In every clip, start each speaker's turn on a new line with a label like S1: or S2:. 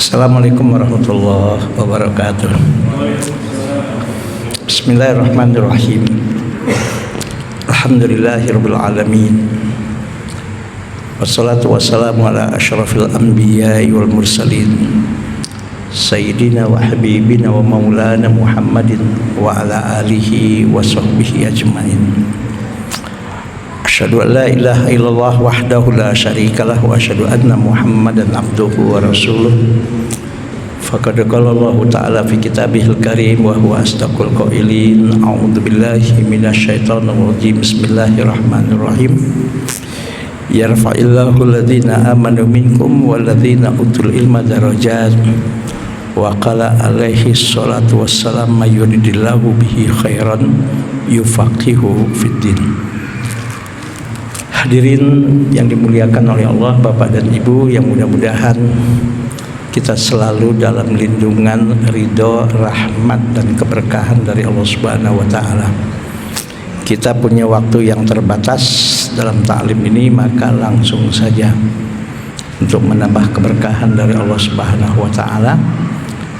S1: Assalamualaikum warahmatullahi wabarakatuh. Bismillahirrahmanirrahim. Alhamdulillahirabbil alamin. Wassalatu wassalamu ala asyrafil anbiya'i wal mursalin. Sayyidina wa habibina wa maulana Muhammadin wa ala alihi wa sahbihi ajmain. Asyhadu an la ilaha illallah wahdahu la syarikalah wa asyhadu anna Muhammadan abduhu wa rasuluh. Faqad qala Allah ta'ala fi kitabihil karim wa huwa asdaqul qailin. A'udzu billahi minasyaitonir rajim. Bismillahirrahmanirrahim. Yarfa'illahu alladhina amanu minkum walladzina utul ilma darajat. Wa qala alaihi salatu wassalam may yuridillahu bihi khairan yufaqihu fiddin. Hadirin yang dimuliakan oleh Allah, Bapak dan Ibu, yang mudah-mudahan kita selalu dalam lindungan, ridho, rahmat dan keberkahan dari Allah Subhanahu wa taala. Kita punya waktu yang terbatas dalam taklim ini, maka langsung saja untuk menambah keberkahan dari Allah Subhanahu wa taala.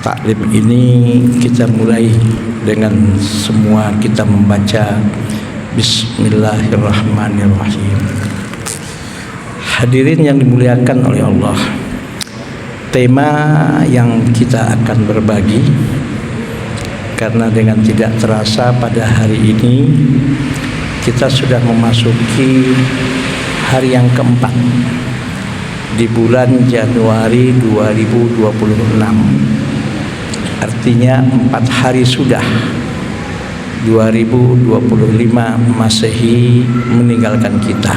S1: Taklim ini kita mulai dengan semua kita membaca Bismillahirrahmanirrahim. Hadirin yang dimuliakan oleh Allah, tema yang kita akan berbagi, karena dengan tidak terasa pada hari ini kita sudah memasuki hari yang keempat di bulan Januari 2026. Artinya 4 hari sudah 2025 Masehi meninggalkan kita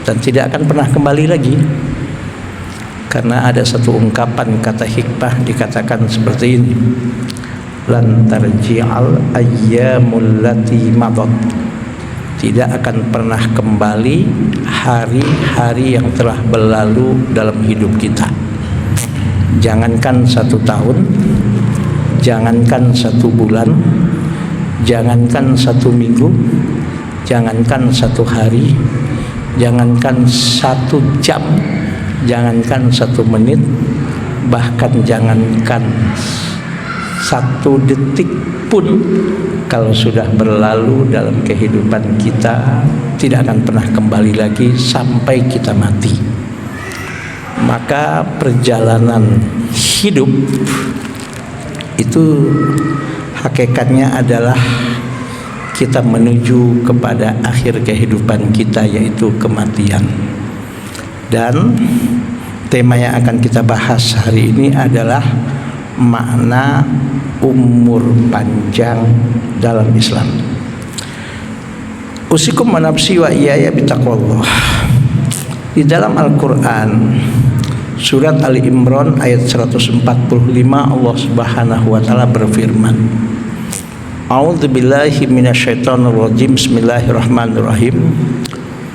S1: dan tidak akan pernah kembali lagi, karena ada satu ungkapan kata hikmah dikatakan seperti ini: lan tarji'al ayyamul lati madat. Tidak akan pernah kembali hari-hari yang telah berlalu dalam hidup kita. Jangankan 1 tahun, jangankan 1 bulan, jangankan 1 minggu, jangankan 1 hari, jangankan 1 jam, jangankan 1 menit, bahkan jangankan 1 detik pun, kalau sudah berlalu dalam kehidupan kita, tidak akan pernah kembali lagi sampai kita mati. Maka perjalanan hidup itu hakikatnya adalah kita menuju kepada akhir kehidupan kita, yaitu kematian. Dan tema yang akan kita bahas hari ini adalah makna umur panjang dalam Islam. Usikum wa nafsi wa iyaya bitaqwallah. Di dalam Al-Quran surat Ali Imran ayat 145 Allah Subhanahu wa taala berfirman, A'udzu billahi minasyaitonir rajim. Bismillahirrahmanirrahim.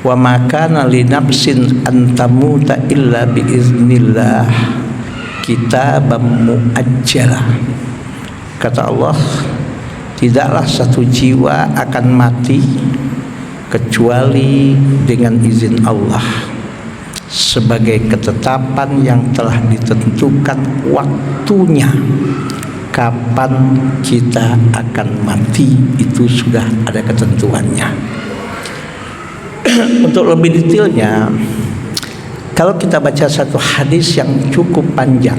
S1: Wa ma kana li nafsin an tamuta illa bi iznillah kitaban muajjalah. Kata Allah, tidaklah satu jiwa akan mati kecuali dengan izin Allah, sebagai ketetapan yang telah ditentukan waktunya. Kapan kita akan mati itu sudah ada ketentuannya. Untuk lebih detailnya, kalau kita baca satu hadis yang cukup panjang,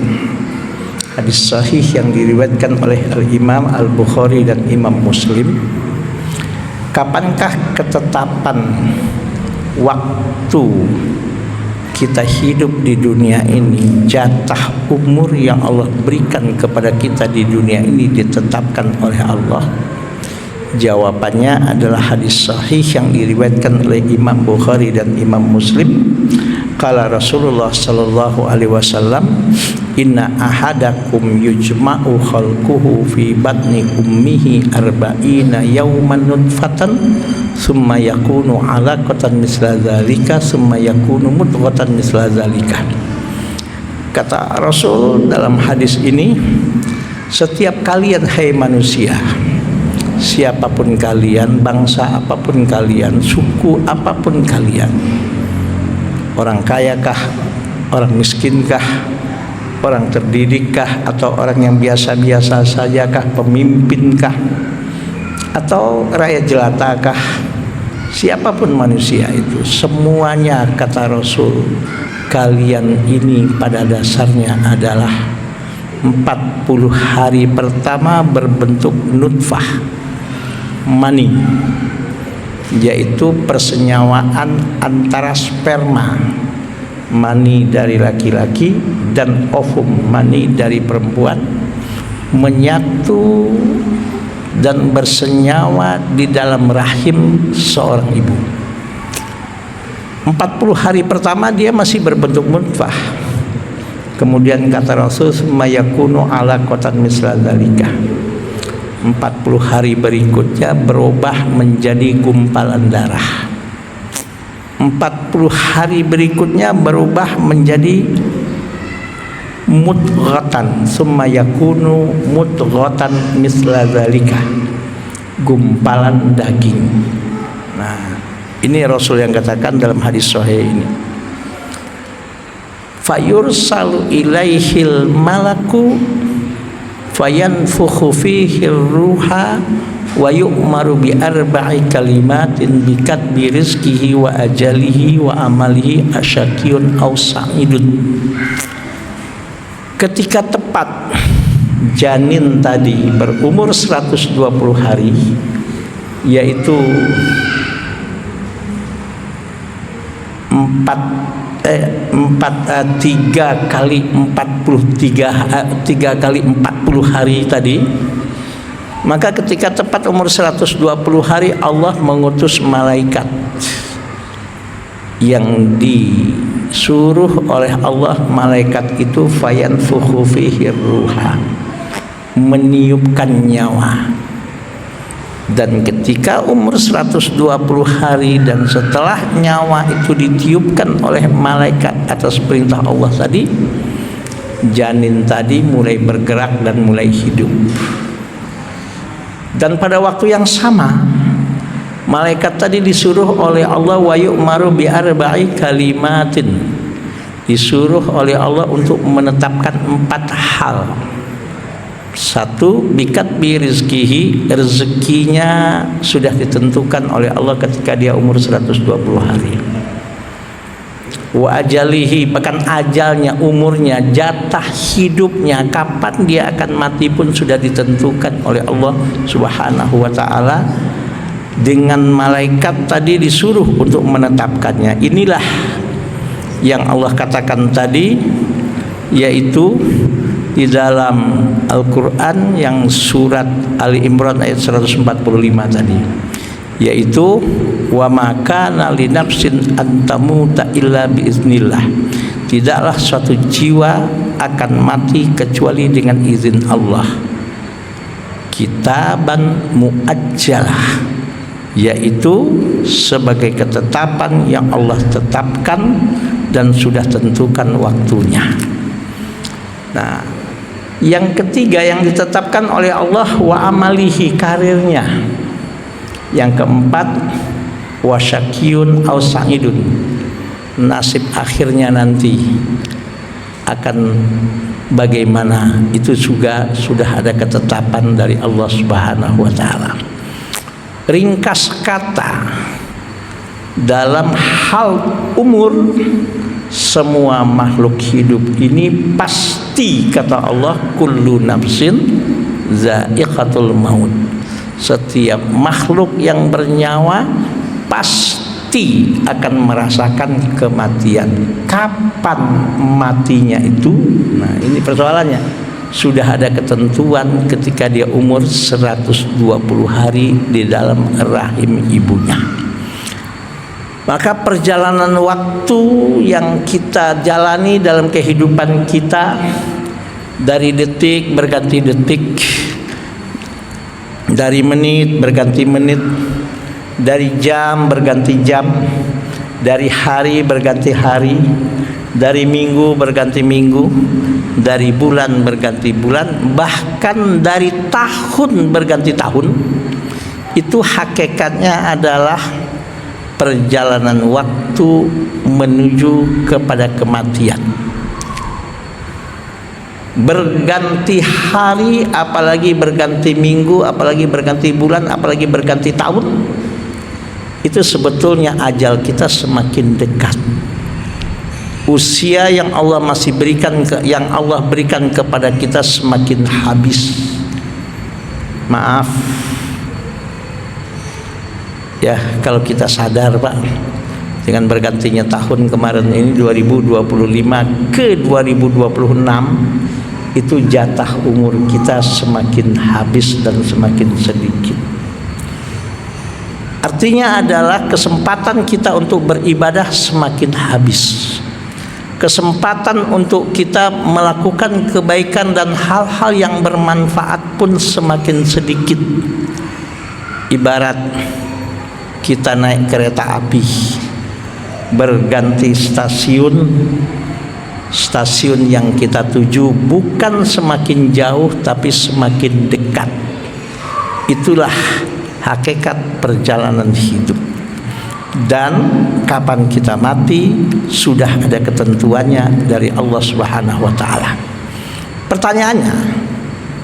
S1: hadis sahih yang diriwayatkan oleh Al-Imam Al-Bukhari dan Imam Muslim, kapankah ketetapan waktu kita hidup di dunia ini, jatah umur yang Allah berikan kepada kita di dunia ini ditetapkan oleh Allah? Jawabannya adalah hadis sahih yang diriwayatkan oleh Imam Bukhari dan Imam Muslim. Qala Rasulullah sallallahu alaihi wasallam, inna ahadakum yujma'u khalquhu fi batni ummihi arba'ina yawman nutfatan summa yakunu 'alaqatan misla dzalika summa yakunu mudghatan misla dzalika. Kata Rasul dalam hadis ini, setiap kalian hai manusia, siapapun kalian, bangsa apapun kalian, suku apapun kalian, orang kaya kah, orang miskin kah, orang terdidikkah atau orang yang biasa-biasa sajakah, pemimpinkah atau rakyat jelatakah, siapapun manusia itu, semuanya kata Rasul, kalian ini pada dasarnya adalah 40 hari pertama berbentuk nutfah, mani, yaitu persenyawaan antara sperma, mani dari laki-laki, dan ovum, mani dari perempuan, menyatu dan bersenyawa di dalam rahim seorang ibu. 40 hari pertama dia masih berbentuk nutfah. Kemudian kata Rasul, mayakunu ala qatan misla dzalika. 40 hari berikutnya berubah menjadi gumpalan darah. 40 hari berikutnya berubah menjadi mudghatan, summa yakunu mudghatan misla dzalika, gumpalan daging. Nah, ini Rasul yang katakan dalam hadis sahih ini. Fayursalu ilaihil malaku fayanfukhu fihi ruha wa yu'maru bi arba'i kalimatin bi katbi rizqihi wa ajalihi wa amalihi asyakiyun aw sa'idun. Ketika tepat janin tadi berumur 120 hari, yaitu 3 kali 40 hari tadi, maka ketika tepat umur 120 hari Allah mengutus malaikat yang disuruh oleh Allah. Malaikat itu fayanfukhu fihi ruha, meniupkan nyawa. Dan ketika umur 120 hari dan setelah nyawa itu ditiupkan oleh malaikat atas perintah Allah tadi, janin tadi mulai bergerak dan mulai hidup. Dan pada waktu yang sama, malaikat tadi disuruh oleh Allah wa yu'maru bi arba'i kalimatin, disuruh oleh Allah untuk menetapkan 4 hal. 1, bikat bi rizkihi, rezekinya sudah ditentukan oleh Allah ketika dia umur 120 hari. Wa ajalihi, bahkan ajalnya, umurnya, jatah hidupnya, kapan dia akan mati pun sudah ditentukan oleh Allah Subhanahu wa taala. Dengan malaikat tadi disuruh untuk menetapkannya. Inilah yang Allah katakan tadi, yaitu di dalam Al-Quran yang surat Ali Imran ayat 145 tadi, yaitu wa ma kana li nafsin an tamuta illa biiznillah, tidaklah suatu jiwa akan mati kecuali dengan izin Allah. Kitaban muajjalah, yaitu sebagai ketetapan yang Allah tetapkan dan sudah tentukan waktunya. Nah, yang ketiga yang ditetapkan oleh Allah, wa amalihi, karirnya. Yang keempat, wa syakiyun aw sa'idun, nasib akhirnya nanti akan bagaimana, itu juga sudah ada ketetapan dari Allah Subhanahu wa taala. Ringkas kata, dalam hal umur, semua makhluk hidup ini pasti, kata Allah, kullu nafsin za'iqatul maut. Setiap makhluk yang bernyawa pasti akan merasakan kematian. Kapan matinya itu? Nah, ini persoalannya. Sudah ada ketentuan ketika dia umur 120 hari di dalam rahim ibunya. Maka perjalanan waktu yang kita jalani dalam kehidupan kita, dari detik berganti detik, dari menit berganti menit, dari jam berganti jam, dari hari berganti hari, dari minggu berganti minggu, dari bulan berganti bulan, bahkan dari tahun berganti tahun. Itu hakikatnya adalah perjalanan waktu menuju kepada kematian. berganti hari, apalagi berganti minggu, apalagi berganti bulan, apalagi berganti tahun, itu sebetulnya ajal kita semakin dekat. Usia yang Allah masih berikan yang Allah berikan kepada kita semakin habis. Maaf ya, kalau kita sadar Pak, dengan bergantinya tahun kemarin ini 2025 ke 2026, itu jatah umur kita semakin habis dan semakin sedikit. Artinya adalah kesempatan kita untuk beribadah semakin habis. Kesempatan untuk kita melakukan kebaikan dan hal-hal yang bermanfaat pun semakin sedikit. Ibarat kita naik kereta api, berganti stasiun, stasiun yang kita tuju bukan semakin jauh tapi semakin dekat. Itulah hakikat perjalanan hidup. Dan kapan kita mati sudah ada ketentuannya dari Allah Subhanahu wa taala. Pertanyaannya,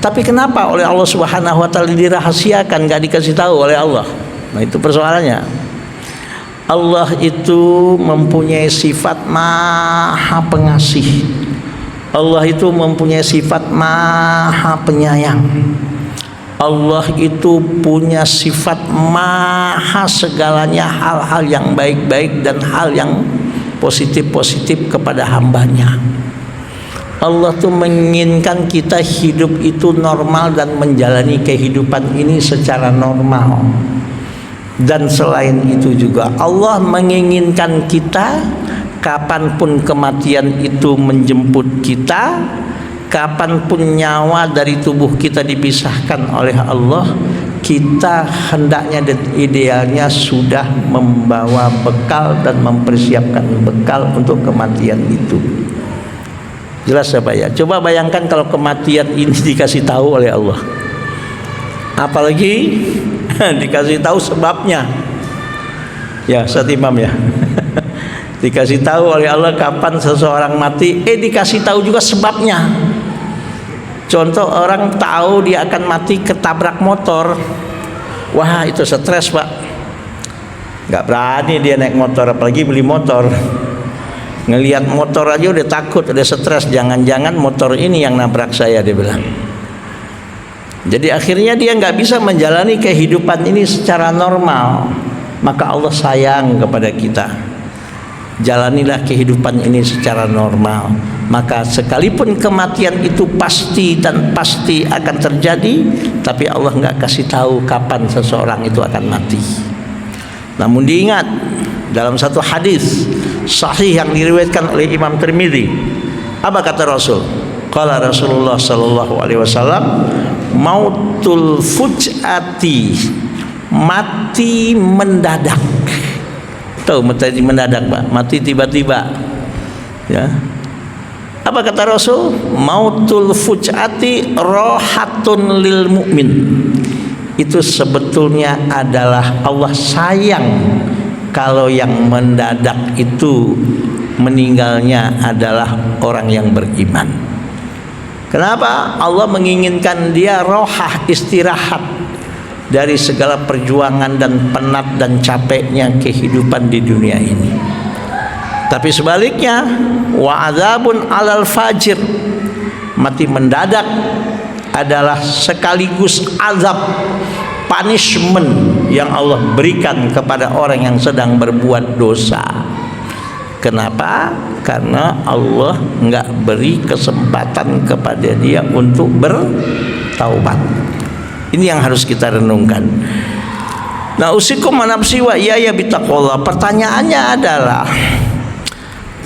S1: tapi kenapa oleh Allah Subhanahu wa taala dirahasiakan, enggak dikasih tahu oleh Allah? Nah, itu persoalannya. Allah itu mempunyai sifat Maha Pengasih. Allah itu mempunyai sifat Maha Penyayang. Allah itu punya sifat maha segalanya, hal-hal yang baik-baik dan hal yang positif-positif kepada hambanya. Allah tuh menginginkan kita hidup itu normal dan menjalani kehidupan ini secara normal. Dan selain itu juga Allah menginginkan kita kapanpun kematian itu menjemput kita, kapanpun nyawa dari tubuh kita dipisahkan oleh Allah, kita hendaknya dan idealnya sudah membawa bekal dan mempersiapkan bekal untuk kematian itu. Jelas apa ya? Coba bayangkan kalau kematian ini dikasih tahu oleh Allah, apalagi dikasih tahu sebabnya. Ya, Ustaz Imam ya. Dikasih tahu oleh Allah kapan seseorang mati, dikasih tahu juga sebabnya. Contoh, orang tahu dia akan mati ketabrak motor. Wah, itu stres Pak. Gak berani dia naik motor, apalagi beli motor. Ngelihat motor aja udah takut, udah stres. Jangan-jangan motor ini yang nabrak saya, dia bilang. Jadi akhirnya dia gak bisa menjalani kehidupan ini secara normal. Maka Allah sayang kepada kita. Jalanilah kehidupan ini secara normal. Maka sekalipun kematian itu pasti dan pasti akan terjadi, tapi Allah nggak kasih tahu kapan seseorang itu akan mati. Namun diingat, dalam satu hadis sahih yang diriwayatkan oleh Imam Tirmidzi, apa kata Rasul? Qala Rasulullah sallallahu alaihi wasallam, mautul fujati, mati mendadak. Tahu mati mendadak Pak? Mati tiba-tiba. Ya. Apa kata Rasul? Mautul fujati rohatun lil mu'min. Itu sebetulnya adalah Allah sayang kalau yang mendadak itu meninggalnya adalah orang yang beriman. Kenapa? Allah menginginkan dia rohah, istirahat dari segala perjuangan dan penat dan capeknya kehidupan di dunia ini. Tapi sebaliknya, wa adzabun alal fajir, mati mendadak adalah sekaligus azab, punishment yang Allah berikan kepada orang yang sedang berbuat dosa. Kenapa? Karena Allah enggak beri kesempatan kepada dia untuk bertaubat. Ini yang harus kita renungkan. Nah, usikum manapsi wa iyaya bitaqwallah. Pertanyaannya adalah,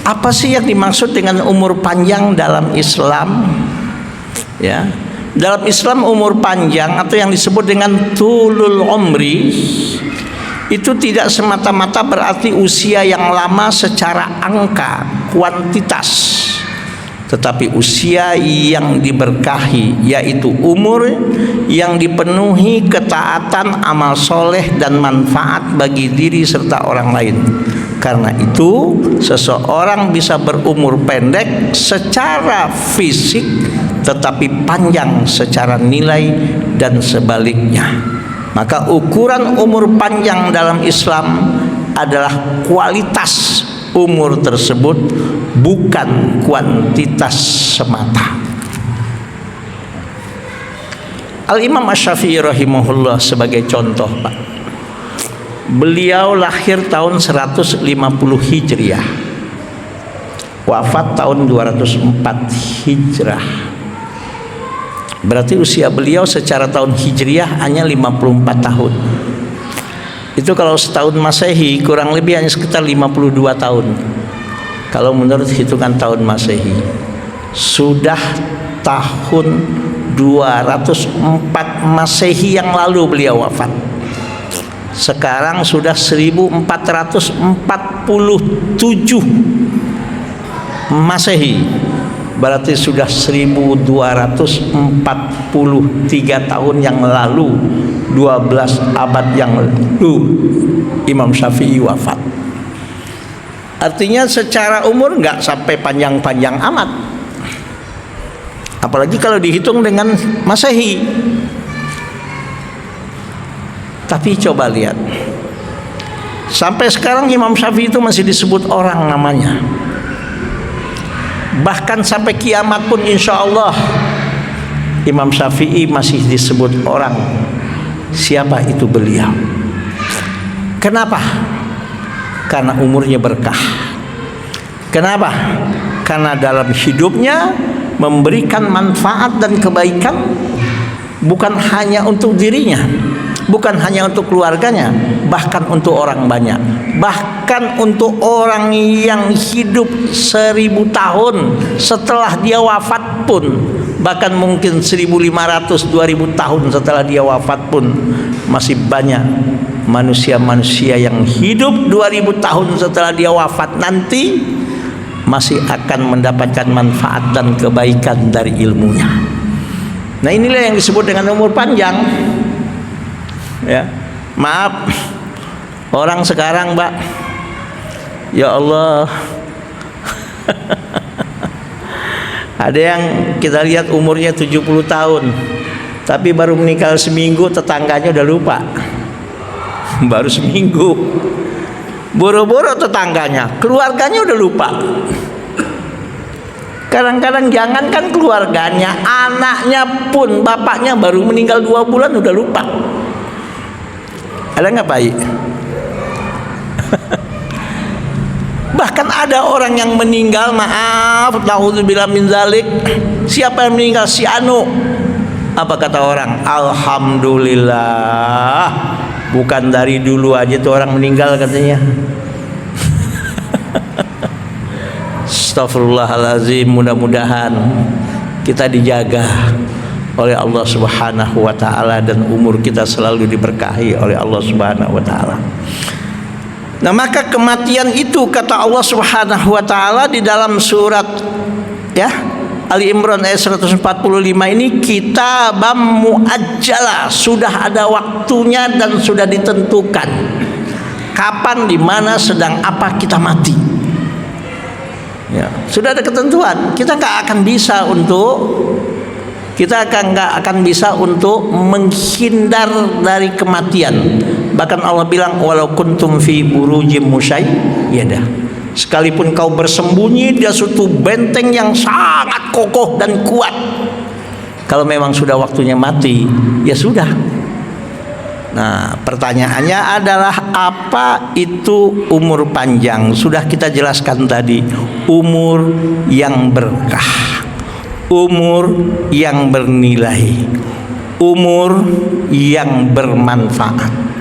S1: apa sih yang dimaksud dengan umur panjang dalam Islam? Ya, dalam Islam umur panjang atau yang disebut dengan tulul umri itu tidak semata-mata berarti usia yang lama secara angka, kuantitas, tetapi usia yang diberkahi, yaitu umur yang dipenuhi ketaatan, amal soleh dan manfaat bagi diri serta orang lain. Karena itu seseorang bisa berumur pendek secara fisik tetapi panjang secara nilai dan sebaliknya. Maka ukuran umur panjang dalam Islam adalah kualitas umur tersebut, bukan kuantitas semata. Al-Imam Asy-Syafi'i rahimahullah sebagai contoh, Pak. Beliau lahir tahun 150 Hijriah, wafat tahun 204 Hijrah. Berarti usia beliau secara tahun Hijriah hanya 54 tahun. Itu kalau setahun Masehi kurang lebih hanya sekitar 52 tahun. Kalau menurut hitungan tahun Masehi, sudah tahun 204 Masehi yang lalu beliau wafat. Sekarang sudah 1447 Masehi, berarti sudah 1243 tahun yang lalu, 12 abad yang lalu Imam Syafi'i wafat. Artinya secara umur nggak sampai panjang-panjang amat, apalagi kalau dihitung dengan Masehi. Tapi coba lihat, sampai sekarang Imam Syafi'i itu masih disebut orang namanya. Bahkan sampai kiamat pun insya Allah Imam Syafi'i masih disebut orang. Siapa itu beliau? Kenapa? Karena umurnya berkah. Kenapa? Karena dalam hidupnya memberikan manfaat dan kebaikan, bukan hanya untuk dirinya, bukan hanya untuk keluarganya, bahkan untuk orang banyak, bahkan untuk orang yang hidup 1000 tahun setelah dia wafat pun, bahkan mungkin 1500-2000 tahun setelah dia wafat pun, masih banyak manusia-manusia yang hidup 2000 tahun setelah dia wafat nanti masih akan mendapatkan manfaat dan kebaikan dari ilmunya. Nah, inilah yang disebut dengan umur panjang. Ya, maaf orang sekarang, Mbak, ya Allah, ada yang kita lihat umurnya 70 tahun tapi baru meninggal seminggu, tetangganya udah lupa. Baru seminggu, boro-boro tetangganya, keluarganya udah lupa. Kadang-kadang jangankan keluarganya, anaknya pun, bapaknya baru meninggal 2 bulan udah lupa. Ada nggak baik? Bahkan ada orang yang meninggal, maaf, naudzubillah min zalik. Siapa yang meninggal? Si Anu. Apa kata orang? Alhamdulillah, bukan dari dulu aja tuh orang meninggal katanya. Astagfirullahalazim. Mudah-mudahan kita dijaga oleh Allah Subhanahu wa taala dan umur kita selalu diberkahi oleh Allah Subhanahu wa taala. Nah, maka kematian itu kata Allah Subhanahu wa taala di dalam surat Ali Imran ayat 145 ini, kitabam muajjala, sudah ada waktunya dan sudah ditentukan kapan, di mana, sedang apa kita mati. Ya, sudah ada ketentuan. Kita nggak akan bisa untuk menghindar dari kematian. Bahkan Allah bilang, walau kuntum fi burujim musyayyada, sekalipun kau bersembunyi di suatu benteng yang sangat kokoh dan kuat, kalau memang sudah waktunya mati, ya sudah. Nah, pertanyaannya adalah apa itu umur panjang? Sudah kita jelaskan tadi, umur yang berkah, umur yang bernilai, umur yang bermanfaat.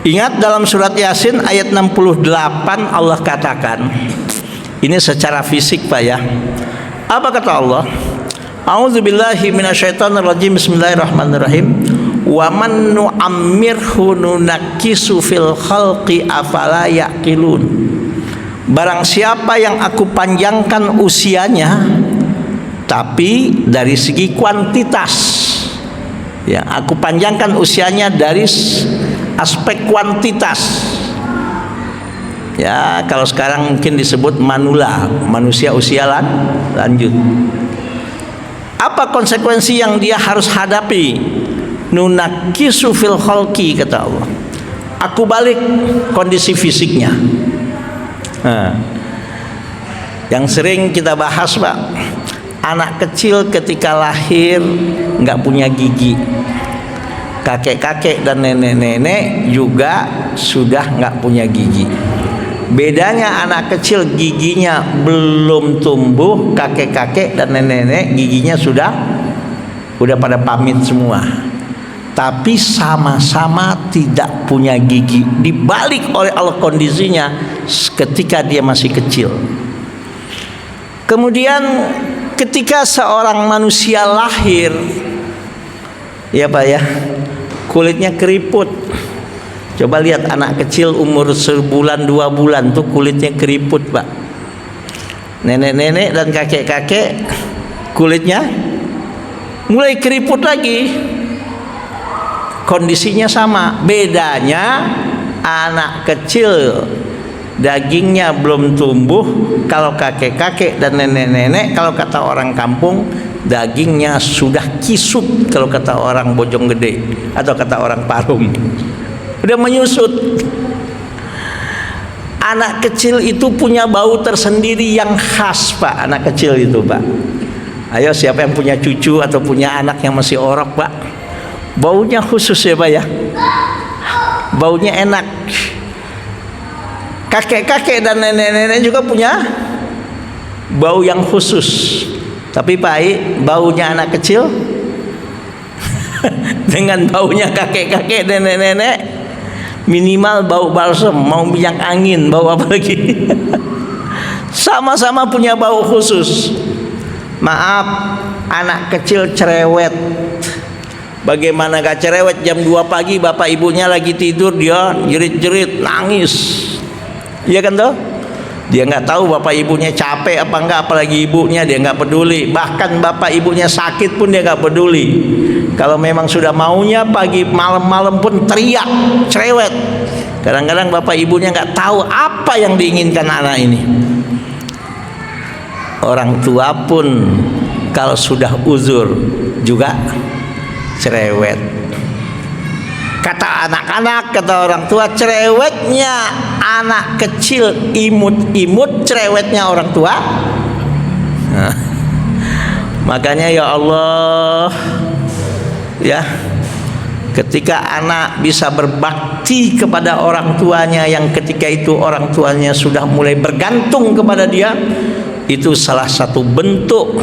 S1: Ingat dalam surat Yasin ayat 68 Allah katakan, ini secara fisik Pak ya. Apa kata Allah? A'udzubillahi minasyaitonirrajim. Bismillahirrahmanirrahim. Wa man nu'ammirhu nunakkisu fil khalqi afala yaqilun. Barang siapa yang aku panjangkan usianya tapi dari segi kuantitas, ya, aku panjangkan usianya dari aspek kuantitas. Ya, kalau sekarang mungkin disebut manula, manusia usia lanjut. Apa konsekuensi yang dia harus hadapi? Nunakisu fil khalqi, kata Allah. Aku balik kondisi fisiknya. Nah, yang sering kita bahas, Pak, anak kecil ketika lahir nggak punya gigi. Kakek-kakek dan nenek-nenek juga sudah nggak punya gigi. Bedanya anak kecil giginya belum tumbuh, kakek-kakek dan nenek-nenek giginya sudah pada pamit semua. Tapi sama-sama tidak punya gigi. Dibalik oleh Allah kondisinya ketika dia masih kecil. Kemudian ketika seorang manusia lahir, ya Pak ya, kulitnya keriput. Coba lihat anak kecil umur sebulan 2 bulan tuh kulitnya keriput, Pak. Nenek-nenek dan kakek-kakek kulitnya mulai keriput lagi. Kondisinya sama. Bedanya anak kecil dagingnya belum tumbuh. Kalau kakek-kakek dan nenek-nenek, kalau kata orang kampung, dagingnya sudah kisut, kalau kata orang Bojonggede atau kata orang Parung, udah menyusut. Anak kecil itu punya bau tersendiri yang khas, Pak. Anak kecil itu, Pak. Ayo, siapa yang punya cucu atau punya anak yang masih orok, Pak? Baunya khusus ya, Pak ya. Baunya enak. Kakek-kakek dan nenek-nenek juga punya bau yang khusus. Tapi Pak, baunya anak kecil dengan baunya kakek-kakek dan nenek-nenek, minimal bau balsem, mau minyak angin, bau apa lagi? Sama-sama punya bau khusus. Maaf, anak kecil cerewet. Bagaimana gak cerewet? Jam 2 pagi bapak ibunya lagi tidur, dia jerit-jerit, nangis. Iya kan toh? Dia nggak tahu bapak ibunya capek apa enggak, apalagi ibunya, dia nggak peduli. Bahkan bapak ibunya sakit pun dia nggak peduli. Kalau memang sudah maunya pagi malam-malam pun teriak, cerewet. Kadang-kadang bapak ibunya nggak tahu apa yang diinginkan anak ini. Orang tua pun kalau sudah uzur juga cerewet. Kata anak-anak, kata orang tua, cerewetnya anak kecil imut-imut, cerewetnya orang tua. Nah, makanya ya Allah, ya, ketika anak bisa berbakti kepada orang tuanya yang ketika itu orang tuanya sudah mulai bergantung kepada dia, itu salah satu bentuk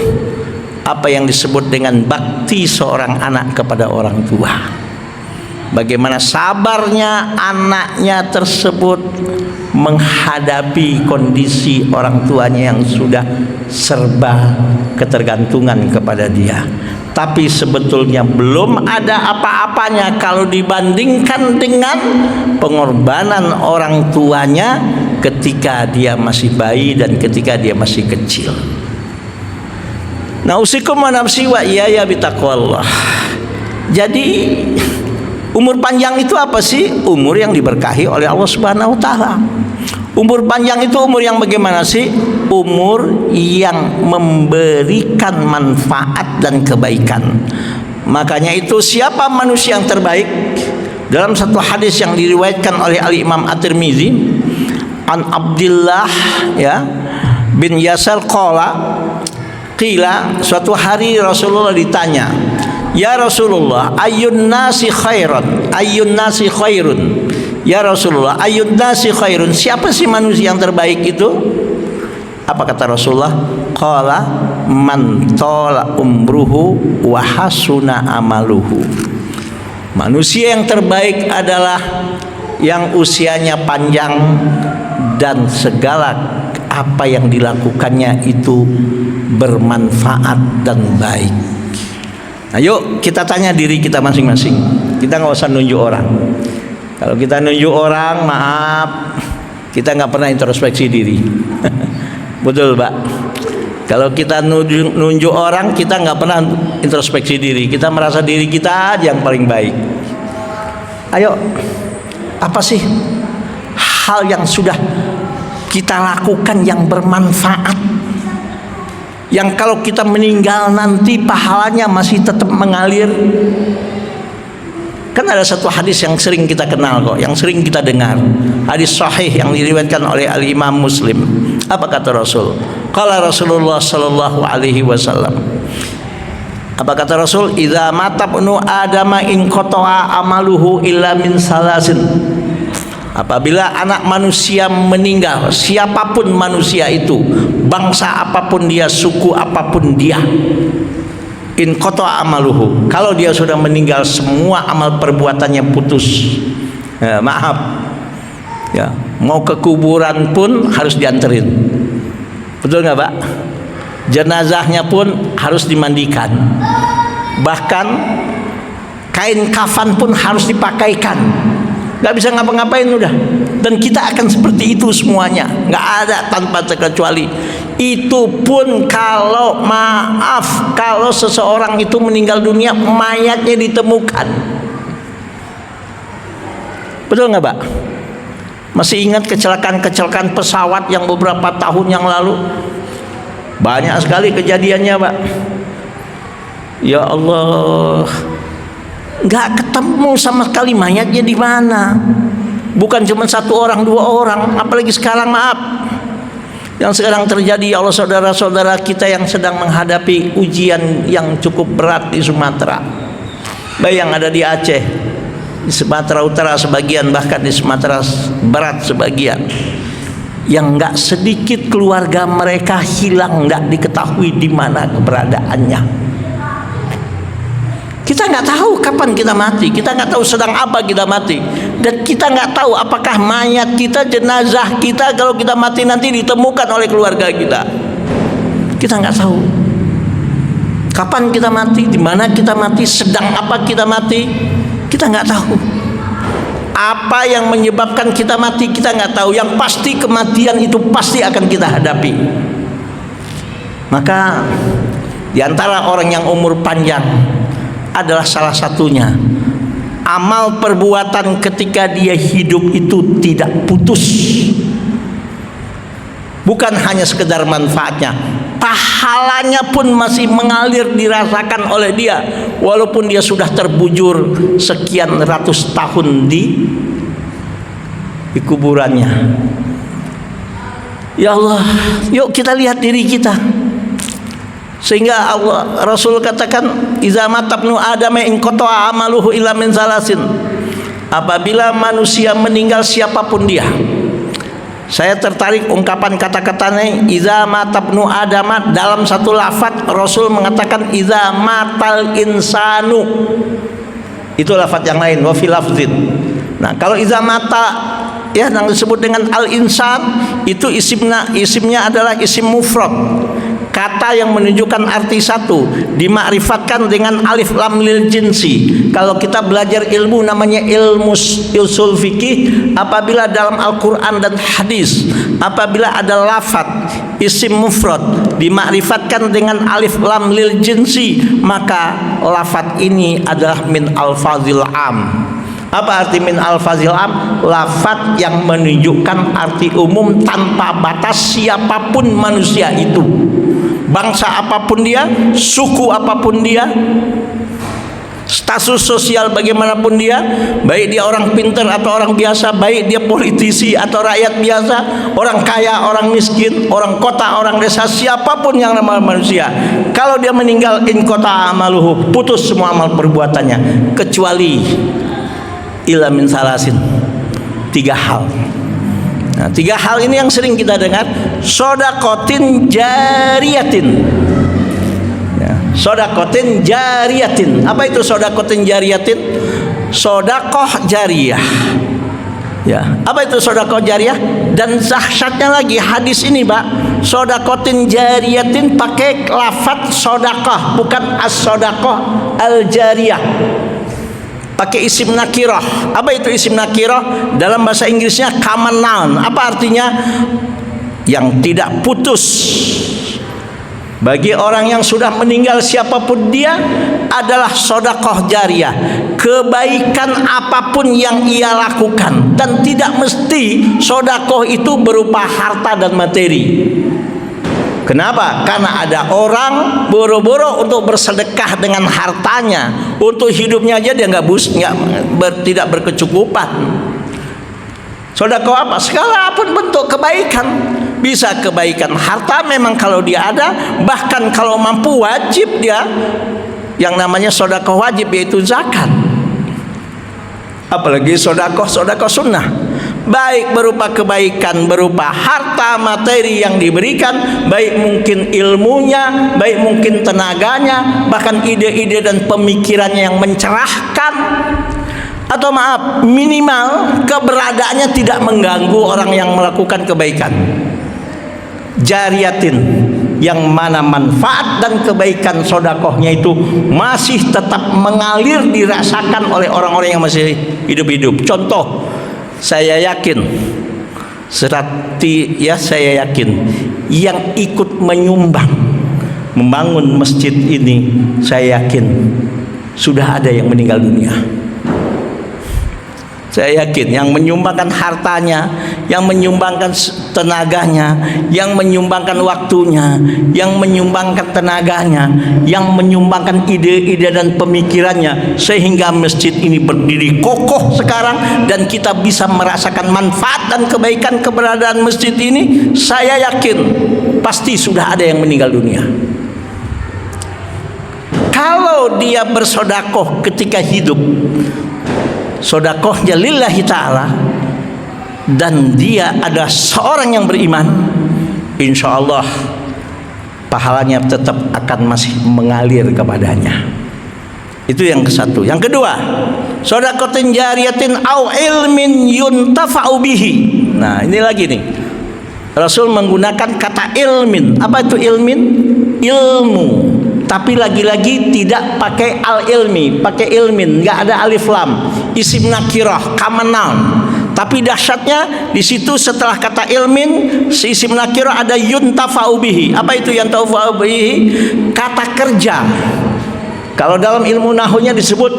S1: apa yang disebut dengan bakti seorang anak kepada orang tua. Bagaimana sabarnya anaknya tersebut menghadapi kondisi orang tuanya yang sudah serba ketergantungan kepada dia. Tapi sebetulnya belum ada apa-apanya kalau dibandingkan dengan pengorbanan orang tuanya ketika dia masih bayi dan ketika dia masih kecil. Nausikum wa nafsi wa iyaya bitaqwallah. Jadi umur panjang itu apa sih? Umur yang diberkahi oleh Allah Subhanahu wa taala. Umur panjang itu umur yang bagaimana sih? Umur yang memberikan manfaat dan kebaikan. Makanya itu siapa manusia yang terbaik? Dalam satu hadis yang diriwayatkan oleh Al-Imam At-Tirmizi, an Abdullah ya bin Yasar qila, suatu hari Rasulullah ditanya, ya Rasulullah, ayyun nasi khairan, ayyun nasi khairun. Ya Rasulullah, ayyun nasi khairun, siapa sih manusia yang terbaik itu? Apa kata Rasulullah? Qala man tala umruhu wa hasuna amaluhu. Manusia yang terbaik adalah yang usianya panjang dan segala apa yang dilakukannya itu bermanfaat dan baik. Nah, yuk kita tanya diri kita masing-masing. Kita nggak usah nunjuk orang. Kalau kita nunjuk orang, maaf, kita nggak pernah introspeksi diri. Betul, Pak. Kalau kita nunjuk orang, kita nggak pernah introspeksi diri. Kita merasa diri kita aja yang paling baik. Ayo, apa sih hal yang sudah kita lakukan yang bermanfaat? yang kalau kita meninggal nanti pahalanya masih tetap mengalir. Kan ada satu hadis yang sering kita kenal kok, yang sering kita dengar. Hadis sahih yang diriwayatkan oleh Al-Imam Muslim. Apa kata Rasul? Qala Rasulullah sallallahu alaihi wasallam. Apa kata Rasul? Idza mata ibnu adama in qata'a amaluhu illa min salasin. Apabila anak manusia meninggal, siapapun manusia itu, bangsa apapun dia, suku apapun dia, in qata'a amaluhu, kalau dia sudah meninggal semua amal perbuatannya putus. Maaf ya, mau ke kuburan pun harus dianterin, betul nggak Pak? Jenazahnya pun harus dimandikan, bahkan kain kafan pun harus dipakaikan, nggak bisa ngapa-ngapain udah. Dan kita akan seperti itu semuanya, nggak ada tanpa terkecuali. Itu pun kalau maaf, kalau seseorang itu meninggal dunia mayatnya ditemukan, betul nggak Pak? Masih ingat kecelakaan pesawat yang beberapa tahun yang lalu? Banyak sekali kejadiannya Pak. Ya Allah, nggak ketemu sama sekali mayatnya di mana. Bukan cuma satu orang, dua orang, apalagi sekarang maaf. Yang sekarang terjadi, ya Allah, saudara-saudara kita yang sedang menghadapi ujian yang cukup berat di Sumatera, baik yang ada di Aceh, di Sumatera Utara sebagian, bahkan di Sumatera Barat sebagian, yang nggak sedikit keluarga mereka hilang, nggak diketahui di mana keberadaannya. Kita nggak tahu kapan kita mati, kita nggak tahu sedang apa kita mati, dan kita nggak tahu apakah mayat kita, jenazah kita kalau kita mati nanti ditemukan oleh keluarga kita. Kita nggak tahu kapan kita mati, di mana kita mati, sedang apa kita mati, kita nggak tahu. Apa yang menyebabkan kita mati kita nggak tahu. Yang pasti kematian itu pasti akan kita hadapi. Maka di antara orang yang umur panjang adalah salah satunya amal perbuatan ketika dia hidup itu tidak putus. Bukan hanya sekedar manfaatnya, pahalanya pun masih mengalir dirasakan oleh dia walaupun dia sudah terbujur sekian ratus tahun di kuburannya. Ya Allah, yuk kita lihat diri kita. Sehingga Allah, Rasul katakan, iza mata ibnu adam in qata'a amaluhu illa min salasin. Apabila manusia meninggal siapapun dia. Saya tertarik ungkapan kata-katanya iza mata ibnu adam, dalam satu lafaz Rasul mengatakan iza matal insanu. Itu lafaz yang lain, wa fi lafzin. Nah, kalau iza mata ya yang disebut dengan al-insan itu isimnya adalah isim mufrad. Kata yang menunjukkan arti satu, dimakrifatkan dengan alif lam lil jinsi. Kalau kita belajar ilmu namanya ilmu usul fikih, apabila dalam Al-Quran dan hadis, apabila ada lafaz isim mufrad dimakrifatkan dengan alif lam lil jinsi, maka lafaz ini adalah min alfazil am. Apa arti min alfazil am? Lafaz yang menunjukkan arti umum tanpa batas siapapun manusia itu, bangsa apapun dia, suku apapun dia, status sosial bagaimanapun dia, baik dia orang pintar atau orang biasa, baik dia politisi atau rakyat biasa, orang kaya, orang miskin, orang kota, orang desa, siapapun yang namanya manusia, kalau dia meninggal in qata'a amaluhu, putus semua amal perbuatannya kecuali illa min salasin, 3 hal. Nah, 3 hal ini yang sering kita dengar, sodakotin jariyatin. Ya, sodakotin jariyatin. Apa itu sodakotin jariyatin? Sodakoh jariyah. Ya, apa itu sodakoh jariyah? Dan dahsyatnya lagi hadis ini, Pak, sodakotin jariyatin pakai lafaz sodakoh, bukan as-sodakoh al-jariyah. Pakai isim nakirah. Apa itu isim nakirah? Dalam bahasa Inggrisnya common noun. Apa artinya? Yang tidak putus. Bagi orang yang sudah meninggal siapapun dia adalah sedekah jariyah. Kebaikan apapun yang ia lakukan, dan tidak mesti sedekah itu berupa harta dan materi. Kenapa? Karena ada orang boro-boro untuk bersedekah dengan hartanya, untuk hidupnya aja dia tidak berkecukupan. Sedekah apa? Segala pun bentuk kebaikan. Bisa kebaikan harta memang kalau dia ada, bahkan kalau mampu wajib dia yang namanya sedekah wajib, yaitu zakat. Apalagi sedekah sunnah, baik berupa kebaikan berupa harta materi yang diberikan, baik mungkin ilmunya, baik mungkin tenaganya, bahkan ide-ide dan pemikirannya yang mencerahkan, atau maaf, minimal keberadaannya tidak mengganggu orang yang melakukan kebaikan. Jariyatin, yang mana manfaat dan kebaikan sodakohnya itu masih tetap mengalir dirasakan oleh orang-orang yang masih hidup-hidup. Contoh, saya yakin saya yakin yang ikut menyumbang membangun masjid ini, saya yakin sudah ada yang meninggal dunia. Saya yakin yang menyumbangkan hartanya, yang menyumbangkan tenaganya, yang menyumbangkan waktunya, yang menyumbangkan tenaganya, yang menyumbangkan ide-ide dan pemikirannya, sehingga masjid ini berdiri kokoh sekarang dan kita bisa merasakan manfaat dan kebaikan keberadaan masjid ini. Saya yakin pasti sudah ada yang meninggal dunia. Kalau dia bersodakoh ketika hidup, sodakohnya lillahi ta'ala, dan dia ada seorang yang beriman, insya Allah pahalanya tetap akan masih mengalir kepadanya. Itu yang kesatu. Yang kedua, sodakotin jariyatin au ilmin yuntafa'u bihi. Nah, ini lagi nih, Rasul menggunakan kata ilmin. Apa itu ilmin? Ilmu, tapi lagi-lagi tidak pakai al-ilmi, pakai ilmin, nggak ada alif lam, isim nakirah, common noun. Tapi dahsyatnya di situ setelah kata ilmin, si isim nakirah ada yuntafa'u bihi. Apa itu yuntafa'u bihi? Kata kerja. Kalau dalam ilmu nahwunya disebut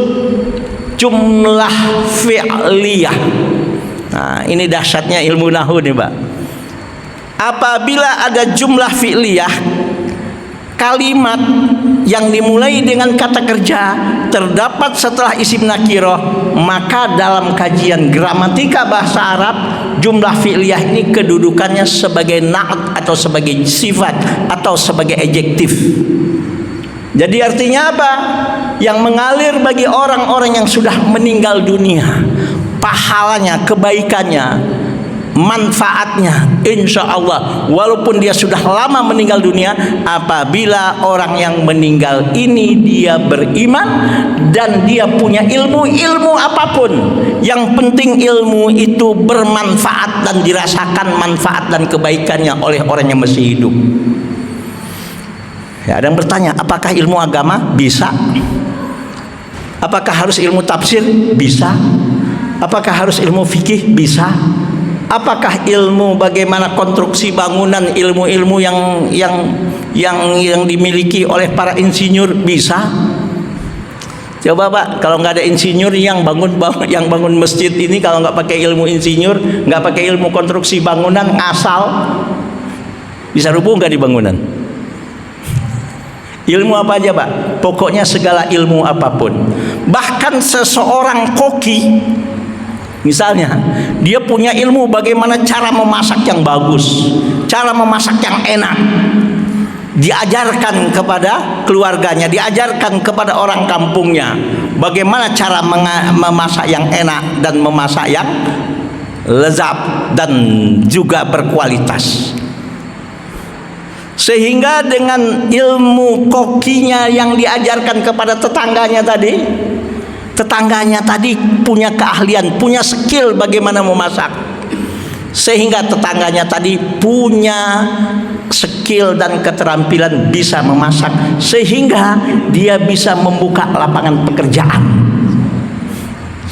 S1: jumlah fi'liyah. Nah, ini dahsyatnya ilmu nahwu nih, Pak. Apabila ada jumlah fi'liyah, kalimat yang dimulai dengan kata kerja terdapat setelah isim nakirah, maka dalam kajian gramatika bahasa Arab, jumlah fi'liyah ini kedudukannya sebagai na'at atau sebagai sifat atau sebagai adjektif. Jadi artinya apa? Yang mengalir bagi orang-orang yang sudah meninggal dunia, pahalanya, kebaikannya, manfaatnya, insya Allah, walaupun dia sudah lama meninggal dunia, apabila orang yang meninggal ini dia beriman dan dia punya ilmu apapun, yang penting ilmu itu bermanfaat dan dirasakan manfaat dan kebaikannya oleh orang yang masih hidup. Ya, ada yang bertanya, apakah ilmu agama? Bisa. Apakah harus ilmu tafsir? Bisa. Apakah harus ilmu fikih? Bisa. Apakah ilmu bagaimana konstruksi bangunan, ilmu-ilmu yang dimiliki oleh para insinyur? Bisa. Coba Pak, kalau nggak ada insinyur yang bangun masjid ini, kalau nggak pakai ilmu insinyur, nggak pakai ilmu konstruksi bangunan, ngasal, bisa rubuh nggak di bangunan? Ilmu apa aja Pak? Pokoknya segala ilmu apapun. Bahkan seseorang koki, misalnya, dia punya ilmu bagaimana cara memasak yang bagus, cara memasak yang enak, diajarkan kepada keluarganya, diajarkan kepada orang kampungnya, bagaimana cara memasak yang enak dan memasak yang lezat dan juga berkualitas. Sehingga dengan ilmu kokinya yang diajarkan kepada tetangganya tadi punya keahlian, punya skill bagaimana memasak, sehingga tetangganya tadi punya skill dan keterampilan bisa memasak, sehingga dia bisa membuka lapangan pekerjaan.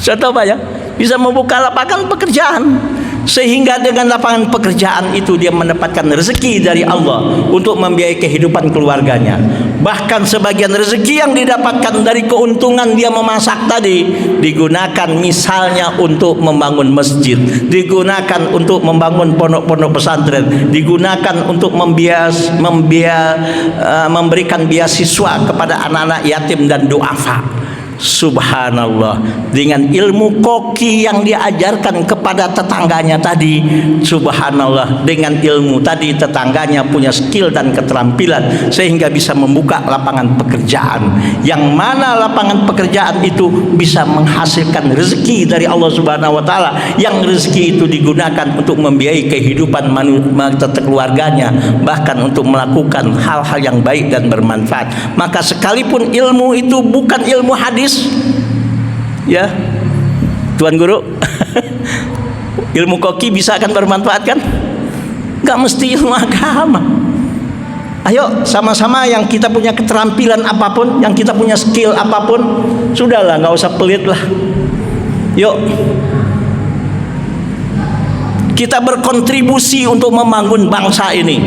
S1: Contoh Pak ya, bisa membuka lapangan pekerjaan, sehingga dengan lapangan pekerjaan itu dia mendapatkan rezeki dari Allah untuk membiayai kehidupan keluarganya. Bahkan sebagian rezeki yang didapatkan dari keuntungan dia memasak tadi digunakan misalnya untuk membangun masjid, digunakan untuk membangun pondok-pondok pesantren, digunakan untuk memberikan beasiswa kepada anak-anak yatim dan duafa. Subhanallah, dengan ilmu koki yang diajarkan kepada tetangganya tadi, subhanallah, dengan ilmu tadi tetangganya punya skill dan keterampilan sehingga bisa membuka lapangan pekerjaan, yang mana lapangan pekerjaan itu bisa menghasilkan rezeki dari Allah Subhanahu wa taala, yang rezeki itu digunakan untuk membiayai kehidupan keluarganya, bahkan untuk melakukan hal-hal yang baik dan bermanfaat. Maka sekalipun ilmu itu bukan ilmu hadis, ya Tuan Guru, ilmu koki bisa akan bermanfaat kan? Gak mesti ilmu agama. Ayo sama-sama, yang kita punya keterampilan apapun, yang kita punya skill apapun, sudahlah, gak usah pelit lah. Yuk kita berkontribusi untuk membangun bangsa ini,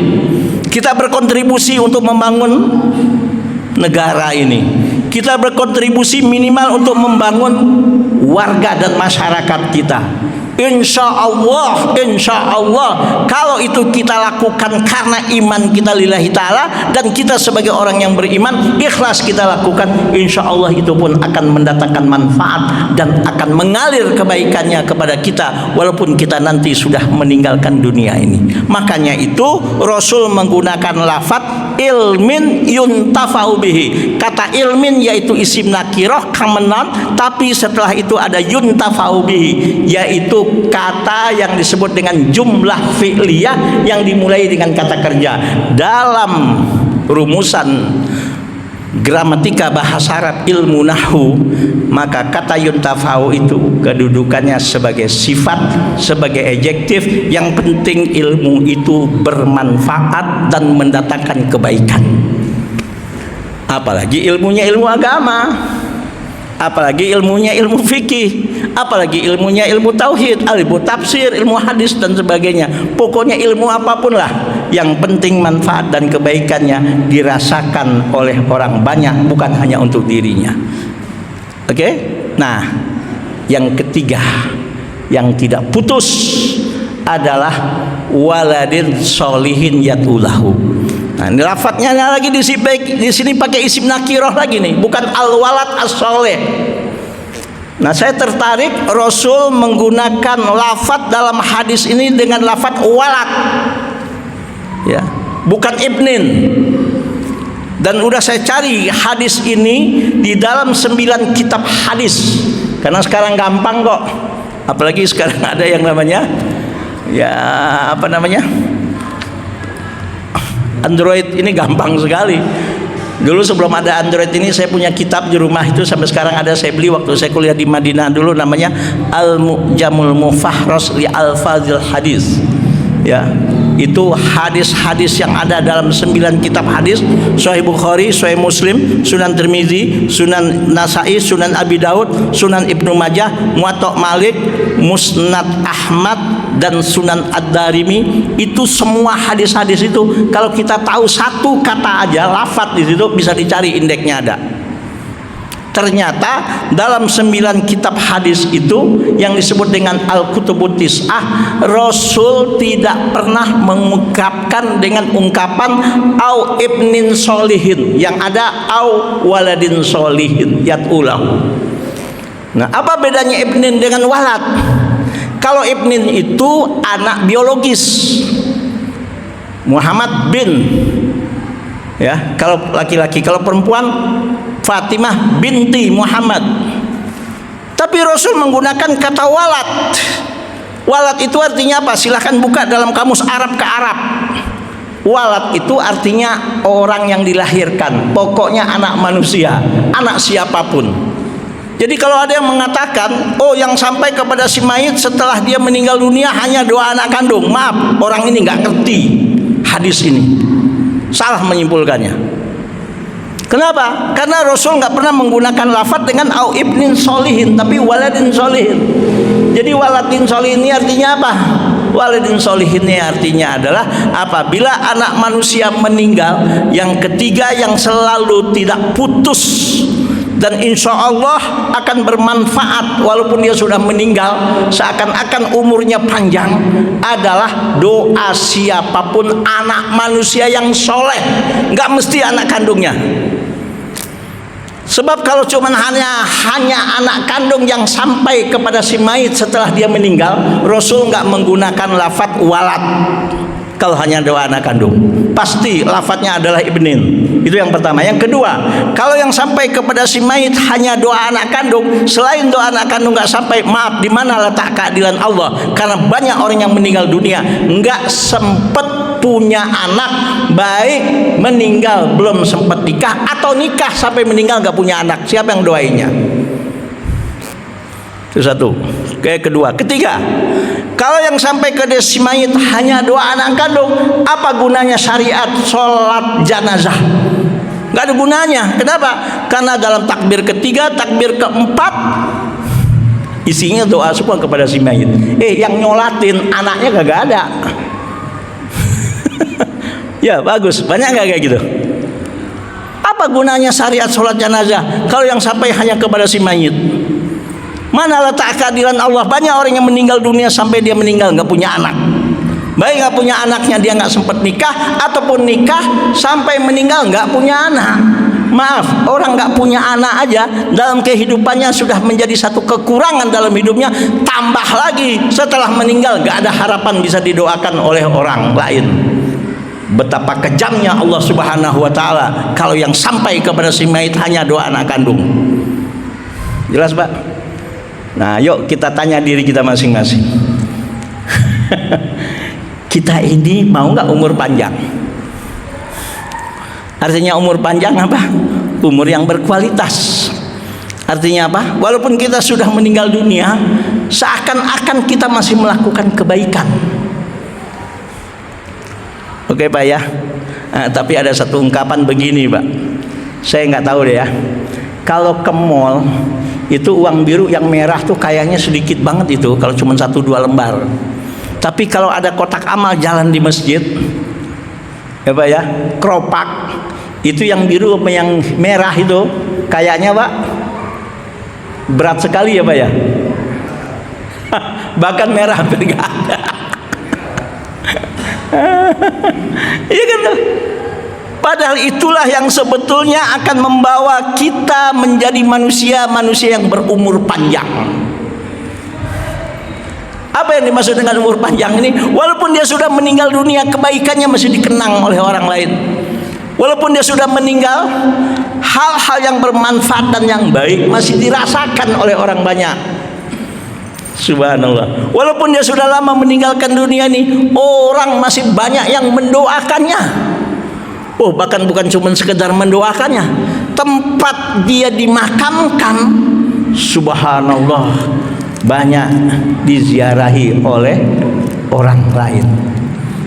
S1: kita berkontribusi untuk membangun negara ini, kita berkontribusi minimal untuk membangun warga dan masyarakat kita. Insya Allah, kalau itu kita lakukan karena iman kita lillahi ta'ala, dan kita sebagai orang yang beriman ikhlas kita lakukan, insya Allah itu pun akan mendatangkan manfaat dan akan mengalir kebaikannya kepada kita walaupun kita nanti sudah meninggalkan dunia ini. Makanya itu Rasul menggunakan lafaz ilmin yuntafa'u bihi. Kata ilmin yaitu isim nakirah kamenan, tapi setelah itu ada yuntafa'u bihi, yaitu kata yang disebut dengan jumlah fi'liyah yang dimulai dengan kata kerja. Dalam rumusan gramatika bahasa Arab ilmu nahwu, maka kata yuntafa'u itu kedudukannya sebagai sifat, sebagai adjektif. Yang penting ilmu itu bermanfaat dan mendatangkan kebaikan. Apalagi ilmunya ilmu agama, apalagi ilmunya ilmu fikih, apalagi ilmunya ilmu tauhid, ilmu tafsir, ilmu hadis dan sebagainya. Pokoknya ilmu apapun lah, yang penting manfaat dan kebaikannya dirasakan oleh orang banyak, bukan hanya untuk dirinya. Oke? Nah, yang ketiga yang tidak putus adalah waladin solihin yatulahu. Nah, ini lafadznya lagi di sini pakai isim nakirah lagi nih, bukan al-walad as-soleh. Nah, saya tertarik Rasul menggunakan lafadz dalam hadis ini dengan lafadz walad, ya, bukan ibnin. Dan udah saya cari hadis ini di dalam 9 kitab hadis, karena sekarang gampang kok, apalagi sekarang ada yang namanya Android, ini gampang sekali. Dulu sebelum ada Android ini saya punya kitab di rumah itu, sampai sekarang ada, saya beli waktu saya kuliah di Madinah dulu, namanya Al-Mu'jamul Mufahras li Al-Fazil Hadis. Ya, itu hadis-hadis yang ada dalam 9 kitab hadis, Sahih Bukhari, Sahih Muslim, Sunan Tirmizi, Sunan Nasai, Sunan Abi Daud, Sunan Ibnu Majah, Muwatta Malik, Musnad Ahmad dan Sunan Ad-Darimi. Itu semua hadis-hadis itu kalau kita tahu satu kata aja lafadz di situ bisa dicari, indeksnya ada. Ternyata dalam 9 kitab hadis itu yang disebut dengan Al-Kutubut Tis'ah, Rasul tidak pernah mengungkapkan dengan ungkapan au ibnin solihin, yang ada au waladin solihin yat'ulahu. Nah, apa bedanya ibnin dengan walad? Kalau ibnin itu anak biologis, Muhammad bin, ya, kalau laki-laki. Kalau perempuan, Fatimah binti Muhammad. Tapi Rasul menggunakan kata walad. Walad itu artinya apa? Silahkan buka dalam kamus Arab ke Arab. Walad itu artinya orang yang dilahirkan, pokoknya anak manusia, anak siapapun. Jadi kalau ada yang mengatakan, oh yang sampai kepada si mayit setelah dia meninggal dunia hanya 2 anak kandung, maaf, orang ini nggak ngerti hadis ini, salah menyimpulkannya. Kenapa? Karena Rasul nggak pernah menggunakan lafadz dengan au ibnin solihin, tapi waladin solihin. Jadi waladin solih ini artinya apa? Waladin solih ini artinya adalah apabila anak manusia meninggal, yang ketiga yang selalu tidak putus dan insya Allah akan bermanfaat walaupun dia sudah meninggal, seakan-akan umurnya panjang, adalah doa siapapun anak manusia yang soleh, nggak mesti anak kandungnya. Sebab kalau cuma hanya anak kandung yang sampai kepada si mayit setelah dia meninggal, Rasul nggak menggunakan lafaz walad. Kalau hanya doa anak kandung, pasti lafadznya adalah ibnin. Itu yang pertama. Yang kedua, kalau yang sampai kepada si mayit hanya doa anak kandung, selain doa anak kandung nggak sampai, maaf, di mana letak keadilan Allah? Karena banyak orang yang meninggal dunia nggak sempet punya anak, baik meninggal belum sempat nikah atau nikah sampai meninggal nggak punya anak. Siapa yang doainya? Itu satu. Kedua, ketiga, kalau yang sampai ke si mayit hanya doa anak kandung, apa gunanya syariat sholat jenazah? Gak ada gunanya. Kenapa? Karena dalam takbir ketiga, takbir keempat, isinya doa semua kepada si mayit. Yang nyolatin anaknya kagak ada. Ya bagus, banyak gak kayak gitu? Apa gunanya syariat sholat jenazah kalau yang sampai hanya kepada si mayit? Mana letak keadilan Allah? Banyak orang yang meninggal dunia sampai dia meninggal nggak punya anak. Baik nggak punya anaknya, dia nggak sempat nikah, ataupun nikah sampai meninggal nggak punya anak. Maaf, orang nggak punya anak aja dalam kehidupannya sudah menjadi satu kekurangan dalam hidupnya. Tambah lagi setelah meninggal nggak ada harapan bisa didoakan oleh orang lain. Betapa kejamnya Allah Subhanahu wa Ta'ala kalau yang sampai kepada si mayit hanya doa anak kandung. Jelas, Pak? Nah, yuk kita tanya diri kita masing-masing. Kita ini mau nggak umur panjang? Artinya umur panjang apa? Umur yang berkualitas. Artinya apa? Walaupun kita sudah meninggal dunia, seakan-akan kita masih melakukan kebaikan. Oke, Pak ya. Tapi ada satu ungkapan begini, Pak. Saya nggak tahu deh ya. Kalau ke mall itu uang biru yang merah tuh kayaknya sedikit banget itu kalau cuma 1-2 lembar. Tapi kalau ada kotak amal jalan di masjid, ya Pak ya, keropak itu yang biru sama yang merah itu kayaknya, Pak, berat sekali ya Pak ya. Bahkan merah hampir nggak ada. Iya kan? Padahal itulah yang sebetulnya akan membawa kita menjadi manusia yang berumur panjang. Apa yang dimaksud dengan umur panjang ini? Walaupun dia sudah meninggal dunia, kebaikannya masih dikenang oleh orang lain. Walaupun dia sudah meninggal, hal-hal yang bermanfaat dan yang baik masih dirasakan oleh orang banyak. Subhanallah. Walaupun dia sudah lama meninggalkan dunia ini, orang masih banyak yang mendoakannya. Bahkan bukan cuma sekedar mendoakannya, tempat dia dimakamkan, subhanallah, banyak diziarahi oleh orang lain.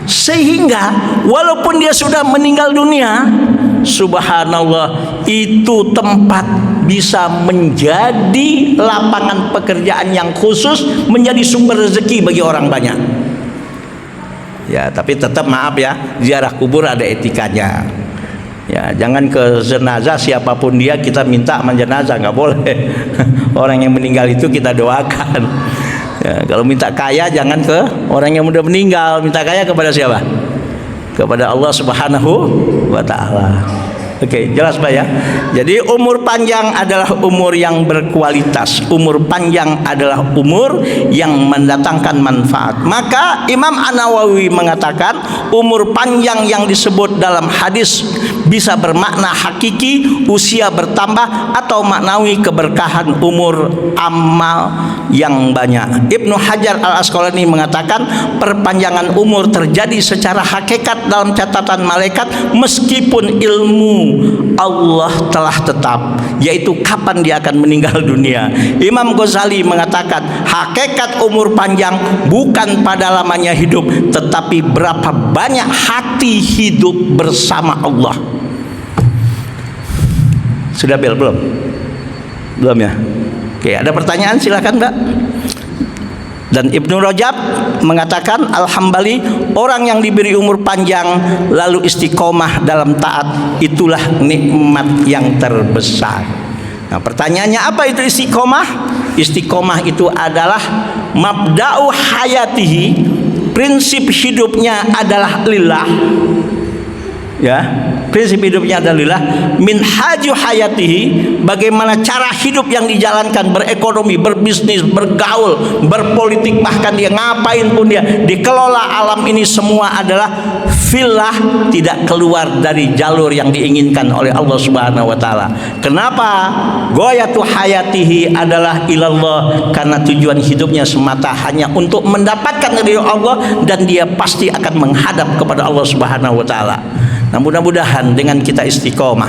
S1: Sehingga walaupun dia sudah meninggal dunia, subhanallah, itu tempat bisa menjadi lapangan pekerjaan yang khusus, menjadi sumber rezeki bagi orang banyak. Ya, tapi tetap maaf ya, ziarah kubur ada etikanya. Ya, jangan ke jenazah siapapun dia kita minta sama jenazah, nggak boleh. Orang yang meninggal itu kita doakan. Ya, kalau minta kaya jangan ke orang yang udah meninggal, minta kaya kepada siapa? Kepada Allah Subhanahu wa Ta'ala. Oke, jelas Pak ya. Jadi umur panjang adalah umur yang berkualitas. Umur panjang adalah umur yang mendatangkan manfaat. Maka Imam An-Nawawi mengatakan umur panjang yang disebut dalam hadis bisa bermakna hakiki usia bertambah atau maknawi keberkahan umur amal yang banyak. Ibnu Hajar Al-Asqalani mengatakan perpanjangan umur terjadi secara hakikat dalam catatan malaikat meskipun ilmu Allah telah tetap, yaitu kapan dia akan meninggal dunia. Imam Ghazali mengatakan hakikat umur panjang bukan pada lamanya hidup, tetapi berapa banyak hati hidup bersama Allah. Sudah bel belum? Belum ya? Oke, ada pertanyaan silakan Mbak. Dan Ibnu Rajab mengatakan Al-Hambali, orang yang diberi umur panjang lalu istiqomah dalam taat, itulah nikmat yang terbesar. Nah, pertanyaannya apa itu istiqomah? Istiqomah itu adalah mabda'u hayatihi, prinsip hidupnya adalah lillah. Ya, prinsip hidupnya adalah lillah. Minhaju hayatihi, bagaimana cara hidup yang dijalankan, berekonomi, berbisnis, bergaul, berpolitik, bahkan dia ngapain pun dia dikelola alam ini semua adalah fillah, tidak keluar dari jalur yang diinginkan oleh Allah Subhanahu wa taala. Kenapa? Ghayatu hayatihi adalah ilallah, karena tujuan hidupnya semata hanya untuk mendapatkan ridho Allah, dan dia pasti akan menghadap kepada Allah Subhanahu wa taala. Nah, mudah-mudahan dengan kita istiqomah,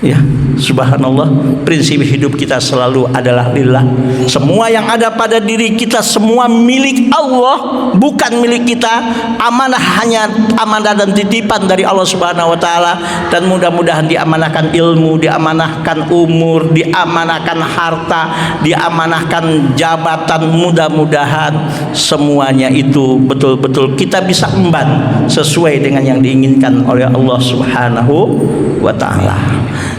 S1: ya, subhanallah, prinsip hidup kita selalu adalah lillah. Semua yang ada pada diri kita semua milik Allah, bukan milik kita. Amanah, hanya amanah dan titipan dari Allah Subhanahu wa taala. Dan mudah-mudahan diamanahkan ilmu, diamanahkan umur, diamanahkan harta, diamanahkan jabatan. Mudah-mudahan semuanya itu betul-betul kita bisa emban sesuai dengan yang diinginkan oleh Allah Subhanahu wa taala.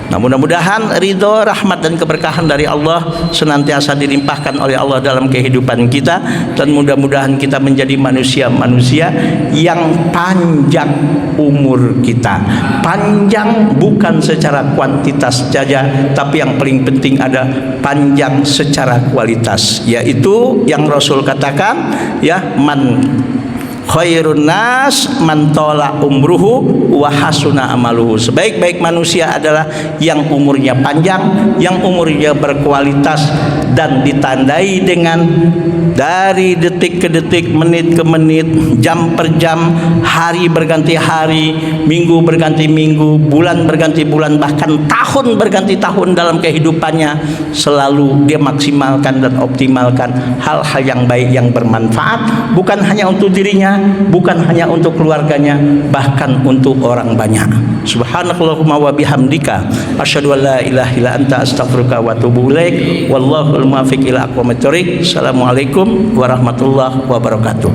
S1: Nah, mudah-mudahan ridho, rahmat dan keberkahan dari Allah senantiasa dilimpahkan oleh Allah dalam kehidupan kita, dan mudah-mudahan kita menjadi manusia-manusia yang panjang umur kita. Panjang bukan secara kuantitas saja, tapi yang paling penting ada panjang secara kualitas, yaitu yang Rasul katakan, ya, man khairun nas man tola umruhu wa hasuna amaluhu. Sebaik-baik manusia adalah yang umurnya panjang, yang umurnya berkualitas, dan ditandai dengan dari detik ke detik, menit ke menit, jam per jam, hari berganti hari, minggu berganti minggu, bulan berganti bulan, bahkan tahun berganti tahun dalam kehidupannya, selalu dia maksimalkan dan optimalkan hal-hal yang baik yang bermanfaat, bukan hanya untuk dirinya, bukan hanya untuk keluarganya, bahkan untuk orang banyak. Subhanakallahumma wa bihamdika asyhadu an la ilaha illa anta astaghfiruka wa atubu ilaik. Wallahul muwaffiq ila aqwamit thoriq. Assalamualaikum warahmatullahi wabarakatuh.